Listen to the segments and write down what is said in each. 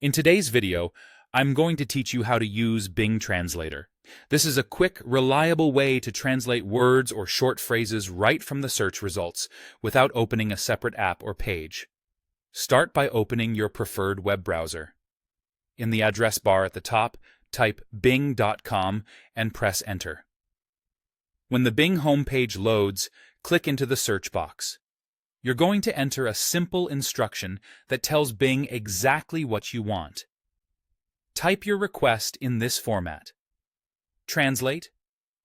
In today's video, I'm going to teach you how to use Bing Translator. This is a quick, reliable way to translate words or short phrases right from the search results without opening a separate app or page. Start by opening your preferred web browser. In the address bar at the top, type bing.com and press Enter. When the Bing homepage loads, click into the search box. You're going to enter a simple instruction that tells Bing exactly what you want. Type your request in this format. Translate,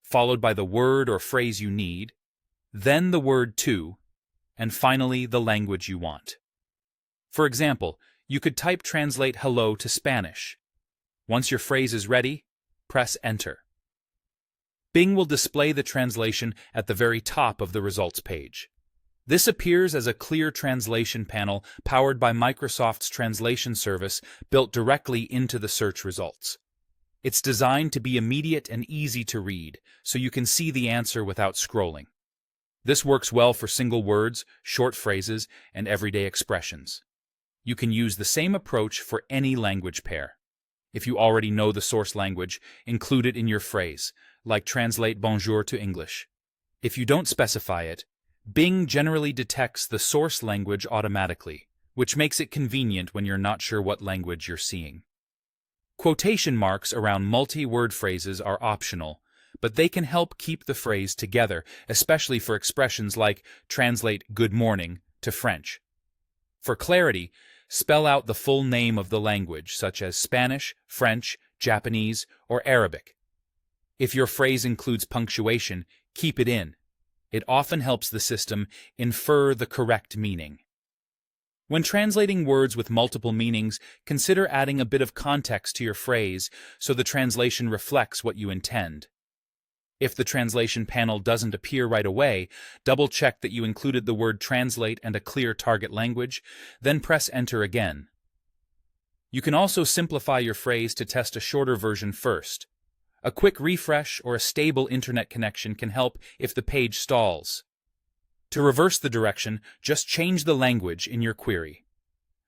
followed by the word or phrase you need, then the word to, and finally the language you want. For example, you could type translate hello to Spanish. Once your phrase is ready, press Enter. Bing will display the translation at the very top of the results page. This appears as a clear translation panel powered by Microsoft's translation service built directly into the search results. It's designed to be immediate and easy to read, so you can see the answer without scrolling. This works well for single words, short phrases, and everyday expressions. You can use the same approach for any language pair. If you already know the source language, include it in your phrase, like translate bonjour to English. If you don't specify it, Bing generally detects the source language automatically, which makes it convenient when you're not sure what language you're seeing. Quotation marks around multi-word phrases are optional, but they can help keep the phrase together, especially for expressions like translate good morning to French. For clarity, spell out the full name of the language, such as Spanish, French, Japanese, or Arabic. If your phrase includes punctuation, keep it in. It often helps the system infer the correct meaning. When translating words with multiple meanings, consider adding a bit of context to your phrase so the translation reflects what you intend. If the translation panel doesn't appear right away, double-check that you included the word translate and a clear target language, then press Enter again. You can also simplify your phrase to test a shorter version first. A quick refresh or a stable internet connection can help if the page stalls. To reverse the direction, just change the language in your query.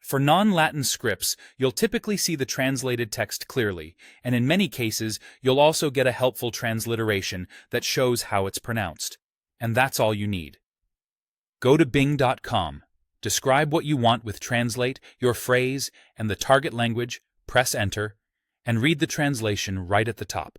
For non-Latin scripts, you'll typically see the translated text clearly, and in many cases, you'll also get a helpful transliteration that shows how it's pronounced. And that's all you need. Go to bing.com, describe what you want with translate, your phrase, and the target language, press Enter, and read the translation right at the top.